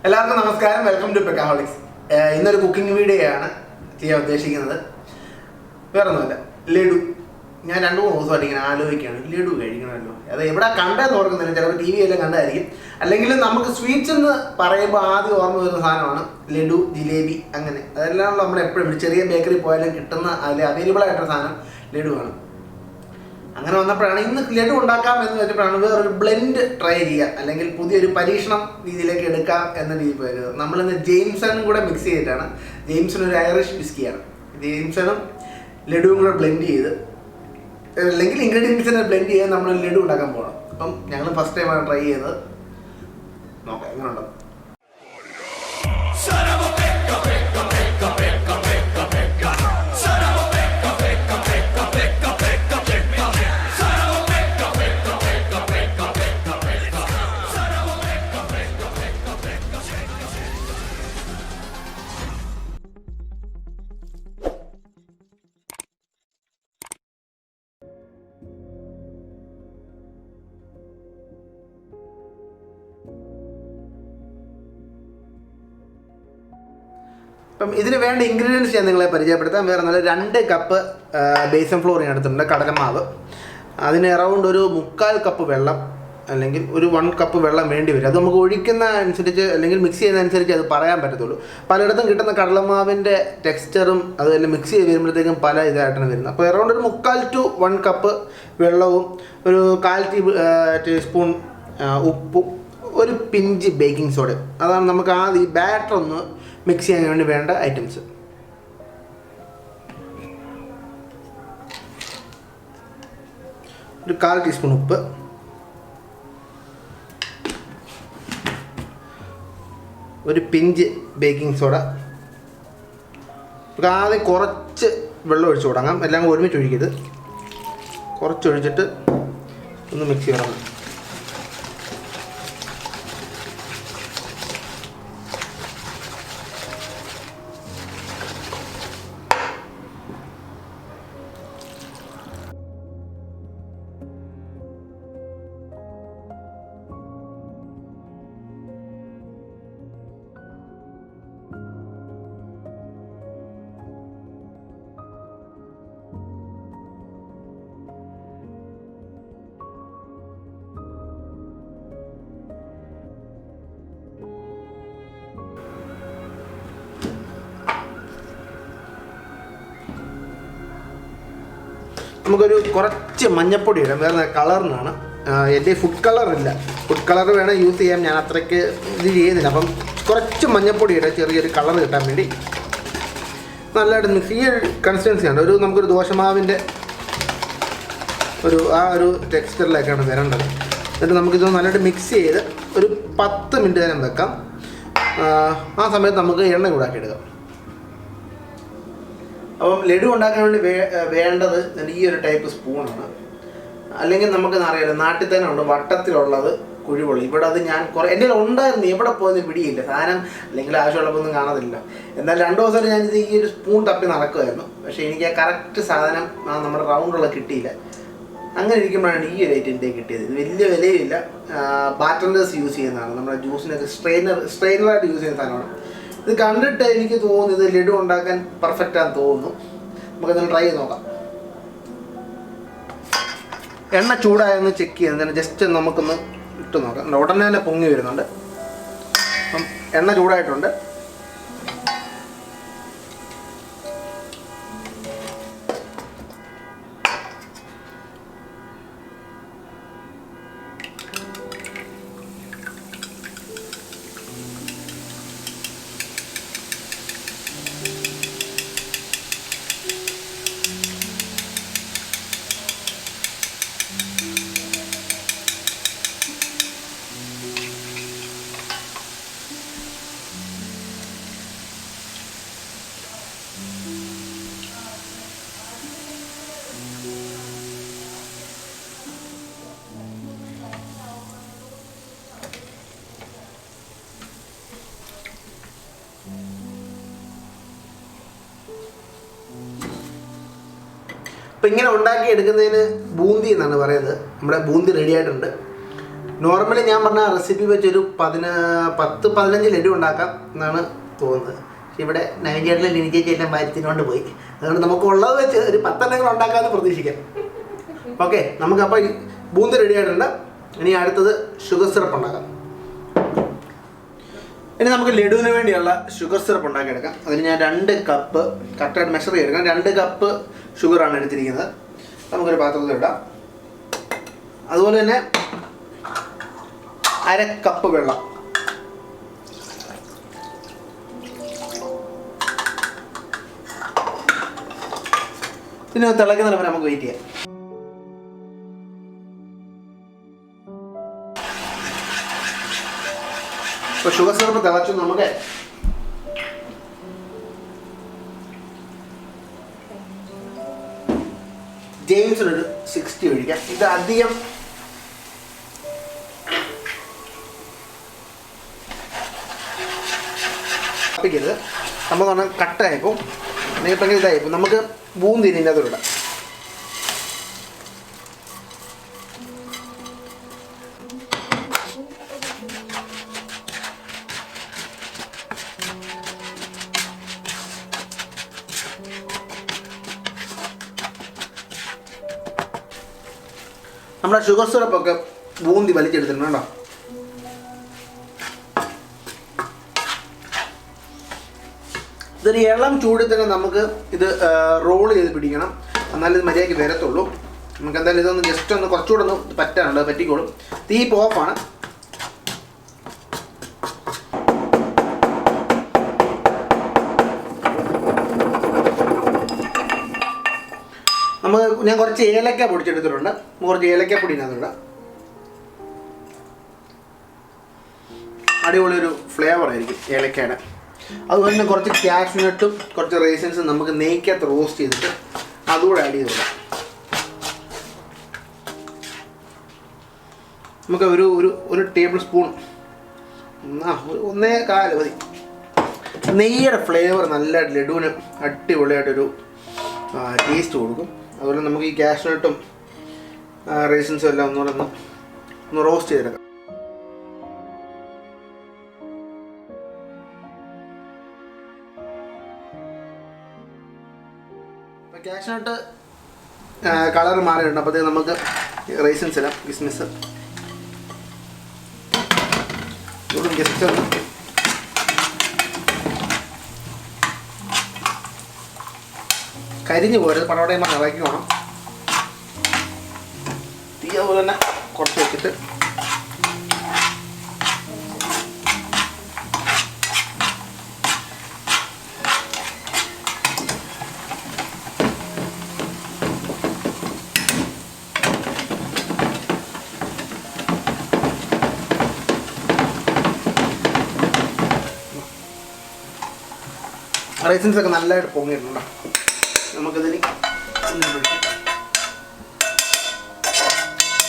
എല്ലാവർക്കും നമസ്കാരം. Welcome to Pekkaholics. ഇന്നൊരു കുക്കിംഗ് വീഡിയോ ആണ് ചെയ്യാൻ ഉദ്ദേശിക്കുന്നത്. വേറൊന്നുമല്ല, ലഡു. ഞാൻ 2-3 ദിവസമായിട്ട് ഇങ്ങനെ ആലോചിക്കുകയാണ്, ലഡു കഴിക്കണമല്ലോ. അത് എവിടെ കണ്ടെന്ന് ഓർക്കുന്നില്ല, ചിലപ്പോൾ TV എല്ലാം കണ്ടായിരിക്കും. അല്ലെങ്കിൽ നമുക്ക് സ്വീറ്റ്സ് എന്ന് പറയുമ്പോൾ ആദ്യം ഓർമ്മ വരുന്ന സാധനമാണ് ലഡു, ജിലേബി, അങ്ങനെ. അതെല്ലാം നമ്മൾ എപ്പോഴും ചെറിയ ബേക്കറി പോയാലും കിട്ടുന്ന അതിൽ അവൈലബിൾ ആയിട്ടുള്ള സാധനം ലഡുവാണ്. അങ്ങനെ വന്നപ്പോഴാണ് ഇന്ന് ലഡു ഉണ്ടാക്കാം എന്ന് വെച്ചപ്പോഴാണ് വേറൊരു ബ്ലെൻഡ് ട്രൈ ചെയ്യുക, അല്ലെങ്കിൽ പുതിയൊരു പരീക്ഷണം രീതിയിലേക്ക് എടുക്കാം എന്ന രീതിയിൽ പോയത്. നമ്മളിന്ന് ജെയിംസണും കൂടെ മിക്സ് ചെയ്തിട്ടാണ്. ജെയിംസൺ ഒരു ഐറിഷ് വിസ്കിയാണ്. ജെയിംസണും ലഡുവും കൂടെ ബ്ലെൻഡ് ചെയ്ത്, അല്ലെങ്കിൽ ഇൻഗ്രീഡിയൻസിനെ ബ്ലെൻഡ് ചെയ്യാൻ നമ്മൾ ലഡു ഉണ്ടാക്കാൻ പോകണം. അപ്പം ഞങ്ങൾ ഫസ്റ്റ് ടൈമാണ് ട്രൈ ചെയ്തത്. നോക്കാം എങ്ങനെ ഉണ്ടോ. അപ്പം ഇതിന് വേണ്ട ഇൻഗ്രീഡിയൻസ് ഞാൻ നിങ്ങളെ പരിചയപ്പെടുത്താം. വേറെ നല്ല 2 കപ്പ് ബേസൻ ഫ്ലോർ ഞാൻ എടുത്തിട്ടുണ്ട്, കടലമാവ്. അതിന് അറൗണ്ട് ഒരു 3/4 കപ്പ് വെള്ളം, അല്ലെങ്കിൽ ഒരു 1 കപ്പ് വെള്ളം വേണ്ടി വരും. അത് നമുക്ക് ഒഴിക്കുന്ന അനുസരിച്ച് അല്ലെങ്കിൽ മിക്സ് ചെയ്യുന്നതനുസരിച്ച് അത് പറയാൻ പറ്റത്തുള്ളൂ. പലയിടത്തും കിട്ടുന്ന കടലമാവിൻ്റെ ടെക്സ്ചറും അതെല്ലാം മിക്സ് ചെയ്ത് വരുമ്പോഴത്തേക്കും പല ഇതായിട്ടാണ് വരുന്നത്. അപ്പോൾ അറൗണ്ട് ഒരു 3/4 to 1 കപ്പ് വെള്ളവും, ഒരു 1/4 ടീസ്പൂൺ ഉപ്പും, ഒരു പിഞ്ച് ബേക്കിംഗ് സോഡയും. അതാണ് നമുക്ക് ആദ്യം ഈ ബാറ്റർ ഒന്ന് മിക്സ് ചെയ്യാൻ വേണ്ടി വേണ്ട ഐറ്റംസ്. ഒരു 1/4 ടീസ്പൂൺ ഉപ്പ്, ഒരു പിഞ്ച് ബേക്കിംഗ് സോഡ. നമുക്ക് ആദ്യം കുറച്ച് വെള്ളം ഒഴിച്ച് തുടങ്ങാം. എല്ലാം ഒരുമിച്ച് ഒഴിക്കരുത്, കുറച്ചൊഴിച്ചിട്ട് ഒന്ന് മിക്സ് ചെയ്യണം. നമുക്കൊരു കുറച്ച് മഞ്ഞപ്പൊടി ഇടാം, വേറെ കളറിനാണ്. എൻ്റെ ഫുഡ് കളറില്ല, ഫുഡ് കളർ വേണം യൂസ് ചെയ്യാൻ. ഞാൻ അത്രയ്ക്ക് ഇത് ചെയ്യുന്നില്ല. അപ്പം കുറച്ച് മഞ്ഞപ്പൊടി ഇടാം, ചെറിയൊരു കളർ കിട്ടാൻ വേണ്ടി. നല്ലതായിട്ട് മിക്സ്. ഈ കൺസിസ്റ്റൻസി ആണ് നമുക്കൊരു ദോശമാവിൻ്റെ ഒരു ടെക്സ്ചറിലേക്കാണ് വരേണ്ടത്. എന്നിട്ട് നമുക്കിത് നല്ലതായിട്ട് മിക്സ് ചെയ്ത് ഒരു 10 മിനിറ്റ് നേരം വെക്കാം. ആ സമയത്ത് നമുക്ക് എണ്ണ ചൂടാക്കി എടുക്കാം. അപ്പം ലഡു ഉണ്ടാക്കാൻ വേണ്ടി വേണ്ടത് ഈ ഒരു ടൈപ്പ് സ്പൂണാണ്. അല്ലെങ്കിൽ നമുക്കെന്ന് അറിയാലോ, നാട്ടിൽ തന്നെ ഉണ്ട് വട്ടത്തിലുള്ളത്, കുഴിവുള്ളി. ഇവിടെ അത് ഞാൻ എൻ്റെ ഉണ്ടായിരുന്നു, എവിടെ പോയെന്ന് പിടിയില്ല സാധനം, അല്ലെങ്കിൽ ആവശ്യമുള്ളപ്പോൾ ഒന്നും കാണത്തില്ല. എന്നാൽ 2 ദിവസമായിട്ട് ഞാനിത് ഈ ഒരു സ്പൂൺ തപ്പി നടക്കുമായിരുന്നു. പക്ഷേ എനിക്ക് ആ കറക്റ്റ് സാധനം നമ്മുടെ റൗണ്ടുള്ള കിട്ടിയില്ല. അങ്ങനെ ഇരിക്കുമ്പോഴാണ് ഈ ഒരു ഐറ്റം കിട്ടിയത്. ഇത് വലിയ വിലയില്ല, ബാറ്റർലെസ് യൂസ് ചെയ്യുന്നതാണ്. നമ്മുടെ ജ്യൂസിനൊക്കെ സ്ട്രെയിനറായിട്ട് യൂസ് ചെയ്യുന്ന സാധനമാണ്. ഇത് കണ്ടിട്ട് എനിക്ക് തോന്നുന്നു ഇത് ലഡു ഉണ്ടാക്കാൻ പെർഫെക്റ്റ് ആണെന്ന് തോന്നുന്നു. നമുക്കതൊന്ന് ട്രൈ ചെയ്ത് നോക്കാം. എണ്ണ ചൂടായൊന്ന് ചെക്ക് ചെയ്യുന്നതിന് ജസ്റ്റ് നമുക്കൊന്ന് ഇട്ട് നോക്കാം. ഉടനെ തന്നെ പൊങ്ങി വരുന്നുണ്ട്. അപ്പം എണ്ണ ചൂടായിട്ടുണ്ട്. അപ്പോൾ ഇങ്ങനെ ഉണ്ടാക്കി എടുക്കുന്നതിന് ബൂന്തി എന്നാണ് പറയുന്നത്. നമ്മുടെ ബൂന്തി റെഡി ആയിട്ടുണ്ട്. നോർമലി ഞാൻ പറഞ്ഞ റെസിപ്പി വെച്ചൊരു 10-15 ലഡു ഉണ്ടാക്കാം എന്നാണ് തോന്നുന്നത്. പക്ഷെ ഇവിടെ നൈജീരിയയിൽ എനിക്ക് എല്ലാം മരത്തിനോണ്ട് പോയി. അതുകൊണ്ട് നമുക്ക് ഉള്ളത് വെച്ച് ഒരു 10 ഉണ്ടാക്കാമെന്ന് പ്രതീക്ഷിക്കാം. ഓക്കെ, നമുക്കപ്പോൾ ബൂന്തി റെഡി ആയിട്ടുണ്ട്. ഇനി അടുത്തത് ഷുഗർ സിറപ്പ് ഉണ്ടാക്കാം. ഇനി നമുക്ക് ലഡുവിന് വേണ്ടിയുള്ള ഷുഗർ സിറപ്പ് ഉണ്ടാക്കിയെടുക്കാം. അതിന് ഞാൻ 2 കപ്പ് കറക്റ്റായിട്ട് മെഷർ ചെയ്തെടുക്കാം. 2 കപ്പ് ഷുഗറാണ് എടുത്തിരിക്കുന്നത്. നമുക്കൊരു പാത്രത്തിൽ ഇടാം. അതുപോലെ തന്നെ 1/2 കപ്പ് വെള്ളം. പിന്നെ തിളയ്ക്കുന്നതിന് വരെ നമുക്ക് വെയിറ്റ് ചെയ്യാം. ഇപ്പോൾ ഷുഗർ സിറപ്പ് തിളച്ചു. നമുക്ക് ജെയിംസിനൊരു 60 ഒഴിക്കാം. ഇത് അധികം ത് നമ്മൾ പറഞ്ഞാൽ കട്ടായപ്പോൾ ഇപ്പം ഇതായപ്പോൾ നമുക്ക് ബൂന്തി ഇതിൻ്റെ അതിലിടാം. നമ്മുടെ ഷുഗർ സിറപ്പൊക്കെ ബൂന്തി വലിച്ചെടുത്തിട്ടുണ്ട് കേട്ടോ. ഇതൊരു ഇളം ചൂടിൽ തന്നെ നമുക്ക് ഇത് റോൾ ചെയ്ത് പിടിക്കണം. എന്നാലും ഇത് മര്യാദയ്ക്ക് വരത്തുള്ളൂ. നമുക്ക് എന്തായാലും ഇതൊന്ന് ജസ്റ്റ് ഒന്ന് കുറച്ചുകൂടെ ഒന്ന് പറ്റാനുണ്ട്. അത് പറ്റിക്കോളും. തീ ഓഫാണ്. ഞാൻ കുറച്ച് ഏലക്ക പൊടിച്ചെടുത്തിട്ടുണ്ട്. കുറച്ച് ഏലക്കപ്പൊടി ഇതിനകത്തിടാം. അടിപൊളി ഒരു ഫ്ലേവർ ആയിരിക്കും ഏലക്കയുടെ. അതുപോലെ തന്നെ കുറച്ച് കാഷ്യൂനട്ടും കുറച്ച് റൈസിൻസും നമുക്ക് നെയ്ക്കകത്ത് റോസ്റ്റ് ചെയ്തിട്ട് അതുകൂടെ ആഡ് ചെയ്ത് കൊടുക്കാം. നമുക്ക് ഒരു ടേബിൾ സ്പൂൺ 1.25 മതി. നെയ്യുടെ ഫ്ലേവർ നല്ല ലഡുവിന് അടിപൊളിയായിട്ടൊരു ടേസ്റ്റ് കൊടുക്കും. അതുപോലെ നമുക്ക് ഈ കാഷ്യൂനട്ടും റൈസിൻസും എല്ലാം ഒന്ന് റോസ്റ്റ് ചെയ്തെടുക്കാം. കാഷ്യൂനട്ട് കളർ മാറിയിട്ടുണ്ട്. അപ്പോഴത്തേക്ക് നമുക്ക് റൈസിൻസ് എല്ലാം കിസ്മിസ് ജസ്റ്റ് ഒന്ന് കരിഞ്ഞു പോരുത്. പടവടയും ഇറക്കി വേണം. തീ അതുപോലെ തന്നെ കുറച്ച് വെച്ചിട്ട് റൈസിൻസ് ഒക്കെ നല്ലതായിട്ട് പൊങ്ങിയിട്ടുണ്ടോ. നമുക്കിതിന്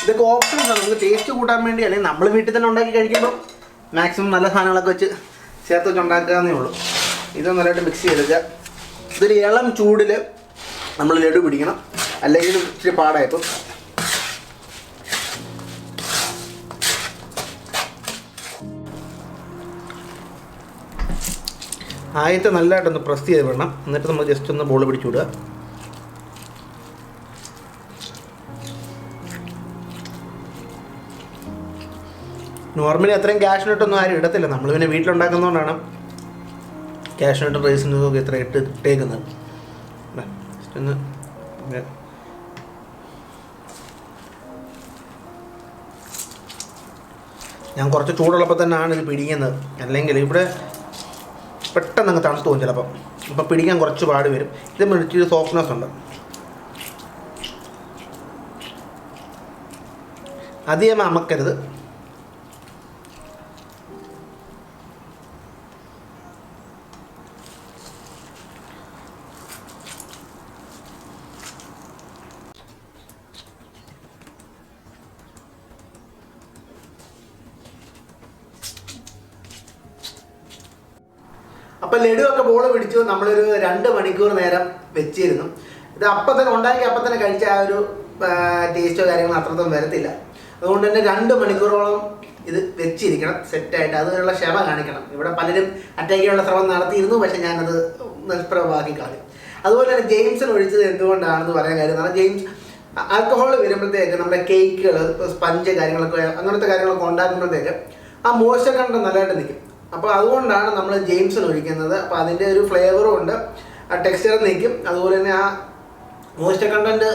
ഇതൊക്കെ ഓപ്ഷൻസാണ്. നമുക്ക് ടേസ്റ്റ് കൂട്ടാൻ വേണ്ടി, അല്ലെങ്കിൽ നമ്മൾ വീട്ടിൽ തന്നെ ഉണ്ടാക്കി കഴിക്കുമ്പോൾ മാക്സിമം നല്ല സാധനങ്ങളൊക്കെ വെച്ച് ചേർത്ത് വെച്ച് ഉണ്ടാക്കാന്നേ ഉള്ളൂ. ഇത് നല്ലതായിട്ട് മിക്സ് ചെയ്തെടുക്കുക. ഇതൊരു ഇളം ചൂടിൽ നമ്മൾ ലഡു പിടിക്കണം, അല്ലെങ്കിൽ ഇച്ചിരി പാടായപ്പോൾ. ആദ്യത്തെ നല്ലതായിട്ടൊന്ന് പ്രസ് ചെയ്ത് വിടണം. എന്നിട്ട് നമ്മൾ ജസ്റ്റ് ഒന്ന് ബോൾ പിടിച്ചു വിടുക. നോർമലി അത്രയും കാഷ്യൂനട്ടൊന്നും ആരും ഇടത്തില്ല. നമ്മൾ പിന്നെ വീട്ടിലുണ്ടാക്കുന്നതുകൊണ്ടാണ് കാഷ്യൂനട്ടും റൈസിനും ഒക്കെ ഇത്ര ഇട്ടേക്കുന്നത്. ജസ്റ്റ് ഒന്ന് ഞാൻ കുറച്ച് ചൂടുള്ളപ്പോൾ തന്നെയാണ് ഇത് പിടിക്കുന്നത്. അല്ലെങ്കിൽ ഇവിടെ പെട്ടെന്ന് അങ്ങ് തണുത്ത് പോകും ചിലപ്പം. അപ്പം പിടിക്കാൻ കുറച്ച് പാട് വരും. ഇത് ഇച്ചിരി സോഫ്റ്റ്നെസ് ഉണ്ട്. അധികം അമക്കരുത്. അപ്പം ലഡു ഒക്കെ ബോൾ പിടിച്ചു. നമ്മളൊരു 2 മണിക്കൂർ നേരം വെച്ചിരുന്നു. ഇത് അപ്പം തന്നെ ഉണ്ടാക്കി അപ്പം തന്നെ കഴിച്ച ആ ഒരു ടേസ്റ്റോ കാര്യങ്ങളോ അത്രത്തോളം വരത്തില്ല. അതുകൊണ്ട് തന്നെ 2 മണിക്കൂറോളം ഇത് വെച്ചിരിക്കണം സെറ്റായിട്ട്. അതിനുള്ള ക്ഷമ കാണിക്കണം. ഇവിടെ പലരും അറ്റാക്ക് ചെയ്യാനുള്ള ശ്രമം നടത്തിയിരുന്നു, പക്ഷെ ഞാനത് നിഷ്പ്രഭമാക്കി കളഞ്ഞു. അതുപോലെ തന്നെ ജെയിംസൺ ഒഴിച്ചത് എന്തുകൊണ്ടാണെന്ന് പറയാൻ കാര്യം, ജെയിംസ് ആൽക്കഹോൾ വരുമ്പോഴത്തേക്ക് നമ്മുടെ കേക്കുകൾ, സ്പഞ്ച് കാര്യങ്ങളൊക്കെ അങ്ങനത്തെ കാര്യങ്ങളൊക്കെ ഉണ്ടാക്കുമ്പോഴത്തേക്ക് ആ മോയ്സ്ചർ കണ്ടന്റ് നല്ലതായിട്ട് നിൽക്കും. അപ്പോൾ അതുകൊണ്ടാണ് നമ്മൾ ജെയിംസൺ ഒഴിക്കുന്നത്. അപ്പോൾ അതിൻ്റെ ഒരു ഫ്ലേവറും ഉണ്ട്, ആ ടെക്സ്ചറും നിൽക്കും. അതുപോലെ തന്നെ ആ മോയ്സ്ചർ കണ്ടന്റ്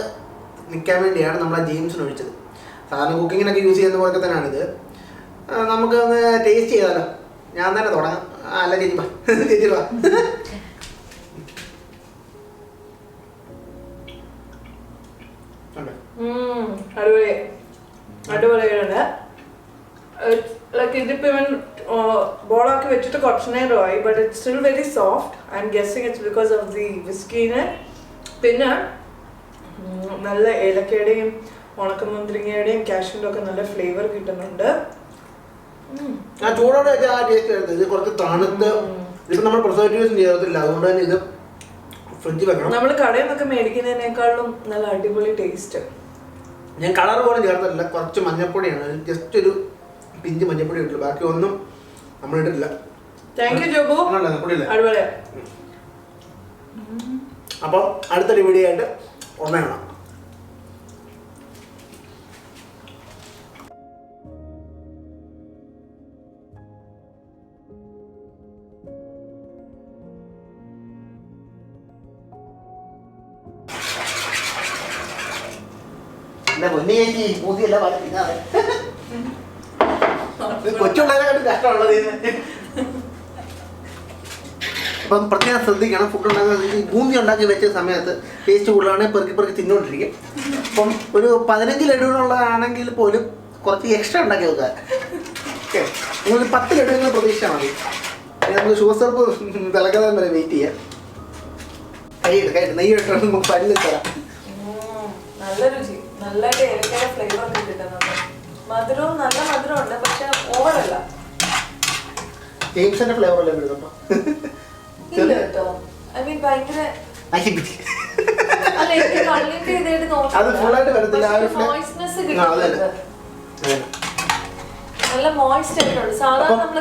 നിൽക്കാൻ വേണ്ടിയാണ് നമ്മൾ ആ ജെയിംസൺ ഒഴിച്ചത്. സാധാരണ കുക്കിങ്ങിനൊക്കെ യൂസ് ചെയ്യുന്ന പോലെ തന്നെയാണിത്. നമുക്കൊന്ന് ടേസ്റ്റ് ചെയ്താലോ? ഞാൻ തന്നെ തുടങ്ങാം. അല്ല ചേച്ചി വാ, ചേച്ചി വാ. അടിപൊളിയാണ്. ഇതിപ്പോ ഇവൻ ബോളാക്കി വെച്ചിട്ട് കുറച്ച് നേരമായി, but it's still very soft. I'm guessing it's because of the വിസ്കിന്. പിന്നെ നല്ല ഏലക്കയുടെയും ഉണക്കമുന്തിരിങ്ങയുടെയും കാഷ്യൂവിൻ്റെ ഒക്കെ നല്ല ഫ്ലേവർ കിട്ടുന്നുണ്ട്. ആ ചൂടോടെ ആ ടേസ്റ്റ് വരുന്നത്. ഇത് കുറച്ച് തണുത്ത്, ഇതിപ്പോൾ നമ്മൾ പ്രിസർവേറ്റീവ്സും ചെയ്തിട്ടില്ല, അതുകൊണ്ട് തന്നെ ഇത് ഫ്രിഡ്ജിൽ വെക്കണം. നമ്മൾ കടയിൽ നിന്നൊക്കെ മേടിക്കുന്നതിനേക്കാളും നല്ല അടിപൊളി ടേസ്റ്റ്. ഞാൻ കളർ പോലും ചേർത്തിട്ടില്ല, കുറച്ച് മഞ്ഞപ്പൊടിയാണ്, ജസ്റ്റ് ഒരു പിഞ്ച് മഞ്ഞപ്പൊടി ഇട്ടില്ല, ബാക്കി ഒന്നും നമ്മൾ ഇട്ടിട്ടില്ല. Thank you Jobu. അടിപൊളിയാ. അപ്പോൾ അടുത്തൊരു വീഡിയോ ആയിട്ട് ഉടനെ കാണാം. കൊച്ചുണ്ടാകാൻ കഷ്ടമുള്ളത്. അപ്പം പ്രത്യേകം ശ്രദ്ധിക്കണം. ഫുഡ് ഉണ്ടാക്കുന്ന ബൂന്തി ഉണ്ടാക്കി വെച്ച സമയത്ത് ടേസ്റ്റ് കൂടുതലാണെങ്കിൽ പെറുക്കി തിന്നുകൊണ്ടിരിക്കും. അപ്പം ഒരു 15 ലഡുകളുള്ളതാണെങ്കിൽ പോലും കുറച്ച് എക്സ്ട്രാ ഉണ്ടാക്കി വെക്കുക. ഓക്കെ, നിങ്ങൾ 10 ലഡുവിന് പ്രതീക്ഷ മതി. നമുക്ക് ഷുഗർ സിറപ്പ് തിളക്കാൻ വരെ വെയിറ്റ് ചെയ്യാം. കൈയിട്ട് നെയ്യ് ഇട്ടോ നമുക്ക് പല്ല് തരാം. നല്ല രുചി, നല്ലതായിട്ട് ഏലക്കയുടെ ഫ്ലേവർ ഒക്കെ കിട്ടുന്നുണ്ട്. മധുരവും നല്ല മധുരമുണ്ട്, പക്ഷെ ഓവറല്ല. ജെയിംസിന്റെ ഫ്ലേവർ അല്ലേ വരുന്നുണ്ടോ? ഇല്ല കേട്ടോ. ഐ മീൻ ഭയങ്കര അല്ല, എനിക്ക് കള്ളിന്റെ ഇതായിട്ട് മോയ്സ്നെസ് കിട്ടുന്നുണ്ട്. നല്ല മോയ്സ്റ്റ് ആയിട്ടുണ്ട്. സാധാരണ നമ്മള്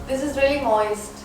ദിസ് ഈസ് റിയലി മോയ്സ്റ്റ്.